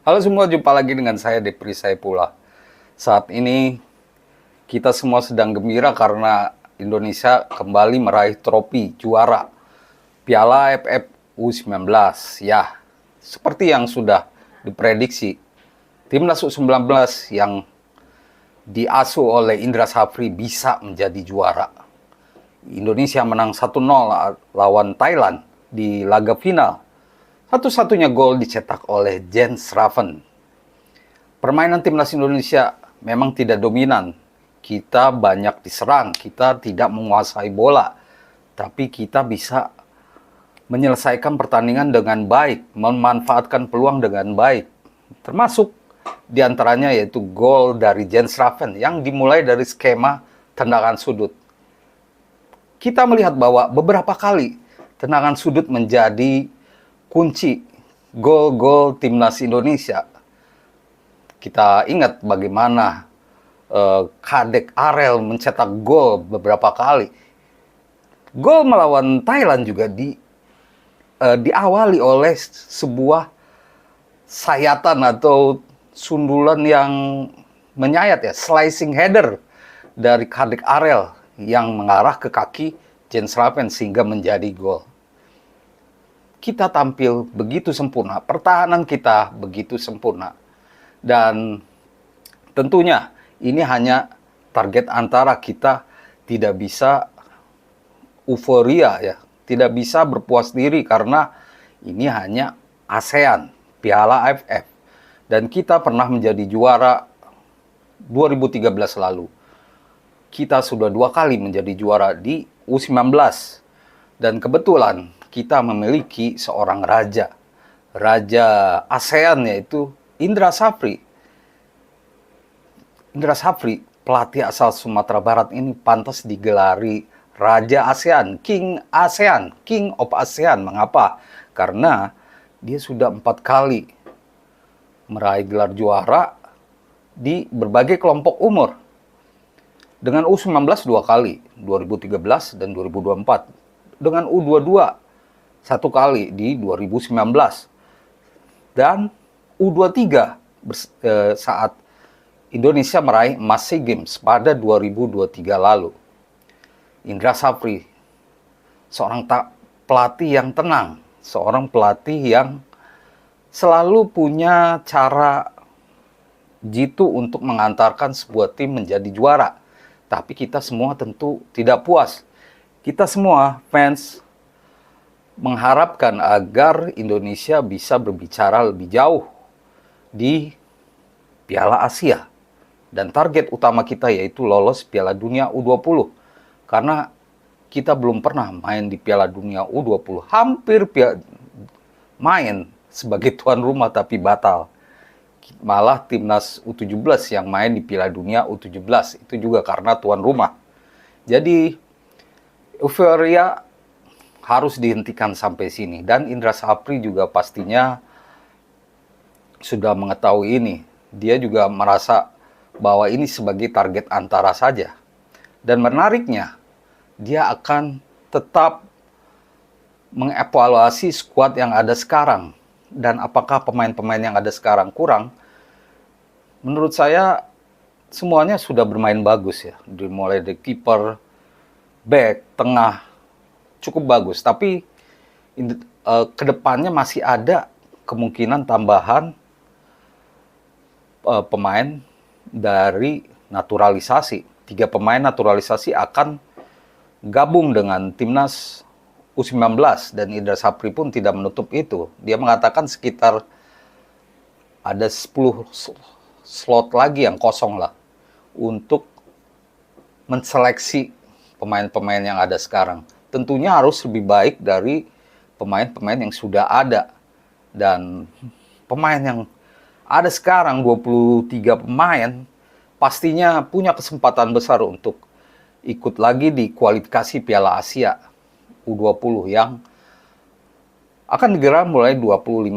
Halo semua, jumpa lagi dengan saya Depri Saipullah. Saat ini kita semua sedang gembira karena Indonesia kembali meraih trofi juara Piala AFF U19. Ya, seperti yang sudah diprediksi, Timnas U19 yang diasuh oleh Indra Safri bisa menjadi juara. Indonesia menang 1-0 lawan Thailand di laga final. Satu-satunya gol dicetak oleh Jens Raven. Permainan timnas Indonesia memang tidak dominan. Kita banyak diserang, kita tidak menguasai bola. Tapi kita bisa menyelesaikan pertandingan dengan baik, memanfaatkan peluang dengan baik. Termasuk diantaranya yaitu gol dari Jens Raven yang dimulai dari skema tendangan sudut. Kita melihat bahwa beberapa kali tendangan sudut menjadi kunci gol-gol timnas Indonesia. Kita ingat bagaimana Kadek Arel mencetak gol beberapa kali. Gol melawan Thailand juga diawali oleh sebuah sayatan atau sundulan yang menyayat ya, slicing header dari Kadek Arel yang mengarah ke kaki Jens Raven sehingga menjadi gol. Kita tampil begitu sempurna, pertahanan kita begitu sempurna. Dan tentunya ini hanya target antara, kita tidak bisa euforia ya, tidak bisa berpuas diri karena ini hanya ASEAN, Piala AFF. Dan kita pernah menjadi juara 2013 lalu. Kita sudah 2 kali menjadi juara di U19. Dan kebetulan kita memiliki seorang raja ASEAN, yaitu Indra Safri. Indra Safri, pelatih asal Sumatera Barat ini pantas digelari Raja ASEAN, King of ASEAN. Mengapa? Karena dia sudah 4 kali meraih gelar juara di berbagai kelompok umur. Dengan U19 2 kali, 2013 dan 2024. Dengan U22 1 kali di 2019. Dan U23 saat Indonesia meraih emas SEA Games pada 2023 lalu. Indra Safri, seorang pelatih yang tenang, seorang pelatih yang selalu punya cara jitu untuk mengantarkan sebuah tim menjadi juara. Tapi kita semua tentu tidak puas. Kita semua fans mengharapkan agar Indonesia bisa berbicara lebih jauh di Piala Asia. Dan target utama kita yaitu lolos Piala Dunia U20. Karena kita belum pernah main di Piala Dunia U20. Hampir main sebagai tuan rumah tapi batal. Malah timnas U17 yang main di Piala Dunia U17. Itu juga karena tuan rumah. Jadi euforia harus dihentikan sampai sini. Dan Indra Safri juga pastinya sudah mengetahui ini. Dia juga merasa bahwa ini sebagai target antara saja. Dan menariknya, dia akan tetap mengevaluasi skuad yang ada sekarang. Dan apakah pemain-pemain yang ada sekarang kurang? Menurut saya, semuanya sudah bermain bagus ya. Dimulai dari kiper, back, tengah, cukup bagus. Tapi kedepannya masih ada kemungkinan tambahan pemain dari naturalisasi. 3 pemain naturalisasi akan gabung dengan timnas U19 dan Indra Safri pun tidak menutup itu. Dia mengatakan sekitar ada 10 slot lagi yang kosong lah untuk menseleksi pemain-pemain yang ada sekarang. Tentunya harus lebih baik dari pemain-pemain yang sudah ada. Dan pemain yang ada sekarang, 23 pemain, pastinya punya kesempatan besar untuk ikut lagi di kualifikasi Piala Asia U20 yang akan digelar mulai 25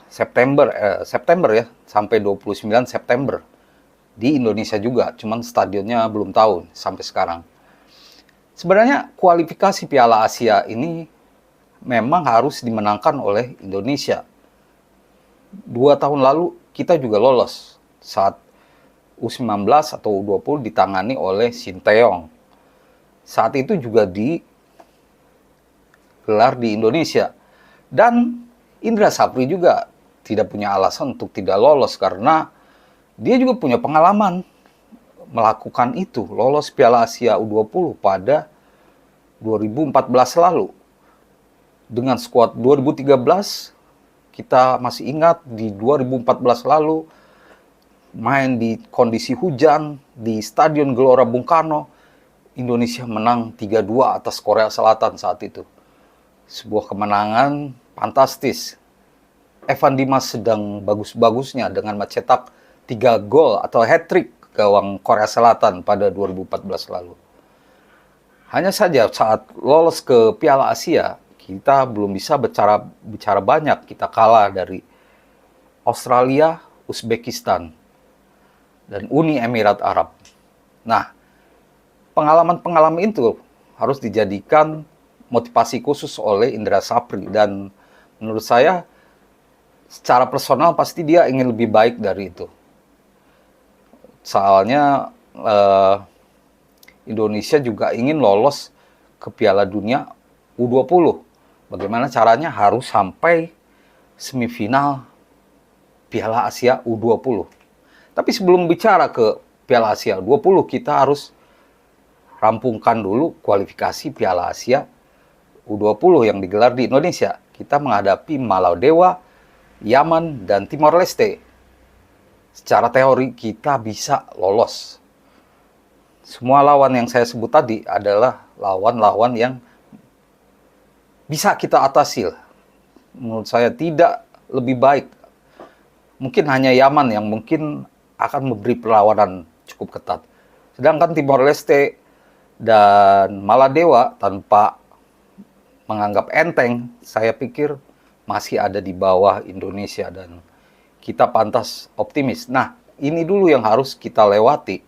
September ya, sampai 29 September di Indonesia juga. Cuman stadionnya belum tahu sampai sekarang. Sebenarnya kualifikasi Piala Asia ini memang harus dimenangkan oleh Indonesia. 2 tahun lalu kita juga lolos saat U19 atau U20 ditangani oleh Sinteyong. Saat itu juga digelar di Indonesia. Dan Indra Sapri juga tidak punya alasan untuk tidak lolos karena dia juga punya pengalaman melakukan itu, lolos Piala Asia U20 pada 2014 lalu. Dengan skuad 2013, kita masih ingat di 2014 lalu, main di kondisi hujan di Stadion Gelora Bung Karno, Indonesia menang 3-2 atas Korea Selatan saat itu. Sebuah kemenangan fantastis. Evan Dimas sedang bagus-bagusnya dengan mencetak 3 gol atau hat-trick gawang Korea Selatan pada 2014 lalu. Hanya saja saat lolos ke Piala Asia, kita belum bisa bicara banyak. Kita kalah dari Australia, Uzbekistan, dan Uni Emirat Arab. Nah, pengalaman-pengalaman itu harus dijadikan motivasi khusus oleh Indra Sapri. Dan menurut saya, secara personal pasti dia ingin lebih baik dari itu. Soalnya Indonesia juga ingin lolos ke Piala Dunia U20. Bagaimana caranya? Harus sampai semifinal Piala Asia U20. Tapi sebelum bicara ke Piala Asia U20, kita harus rampungkan dulu kualifikasi Piala Asia U20 yang digelar di Indonesia. Kita menghadapi Maladewa, Yaman, dan Timor Leste. Secara teori kita bisa lolos. Semua lawan yang saya sebut tadi adalah lawan-lawan yang bisa kita atasi. Menurut saya tidak lebih baik. Mungkin hanya Yaman yang mungkin akan memberi perlawanan cukup ketat. Sedangkan Timor Leste dan Maladewa tanpa menganggap enteng, saya pikir masih ada di bawah Indonesia dan kita pantas optimis. Nah, ini dulu yang harus kita lewati.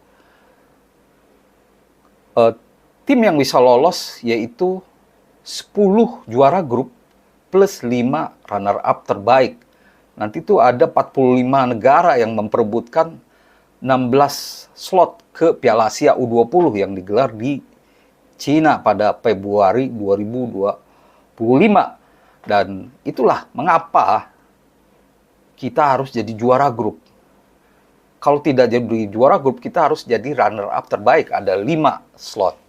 Tim yang bisa lolos yaitu 10 juara grup plus 5 runner-up terbaik. Nanti tuh ada 45 negara yang memperebutkan 16 slot ke Piala Asia U20 yang digelar di Cina pada Februari 2025. Dan itulah mengapa kita harus jadi juara grup. Kalau tidak jadi juara grup, kita harus jadi runner-up terbaik. Ada 5 slot.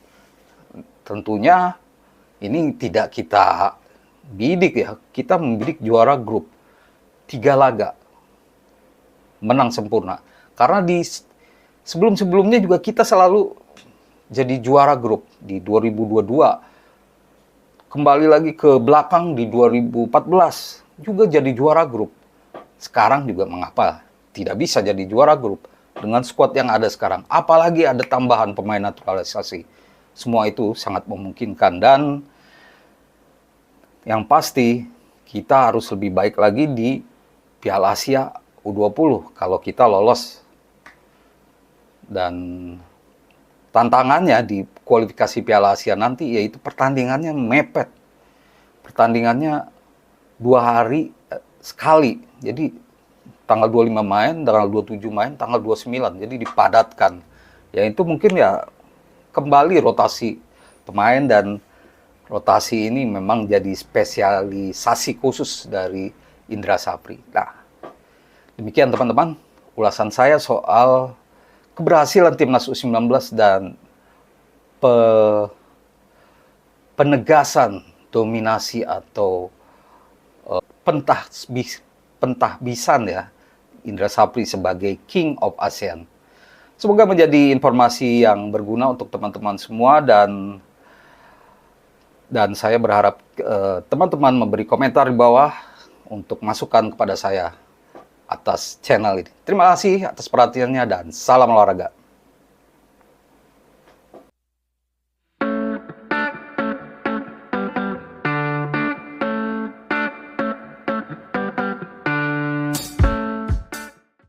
Tentunya ini tidak kita bidik ya. Kita membidik juara grup. 3 laga. Menang sempurna. Karena di sebelum-sebelumnya juga kita selalu jadi juara grup. Di 2022. Kembali lagi ke belakang di 2014. Juga jadi juara grup. Sekarang juga mengapa tidak bisa jadi juara grup dengan skuad yang ada sekarang. Apalagi ada tambahan pemain naturalisasi. Semua itu sangat memungkinkan. Dan yang pasti kita harus lebih baik lagi di Piala Asia U20 kalau kita lolos. Dan tantangannya di kualifikasi Piala Asia nanti yaitu pertandingannya mepet. Pertandingannya 2 hari sekali. Jadi tanggal 25 main, tanggal 27 main, tanggal 29. Jadi dipadatkan. Ya itu mungkin ya kembali rotasi pemain, dan rotasi ini memang jadi spesialisasi khusus dari Indra Sapri. Nah, demikian teman-teman ulasan saya soal keberhasilan Timnas U19 dan penegasan dominasi atau pentahbisan ya Indra Sapri sebagai King of ASEAN. Semoga menjadi informasi yang berguna untuk teman-teman semua, dan saya berharap teman-teman memberi komentar di bawah untuk masukan kepada saya atas channel ini. Terima kasih atas perhatiannya dan salam olahraga.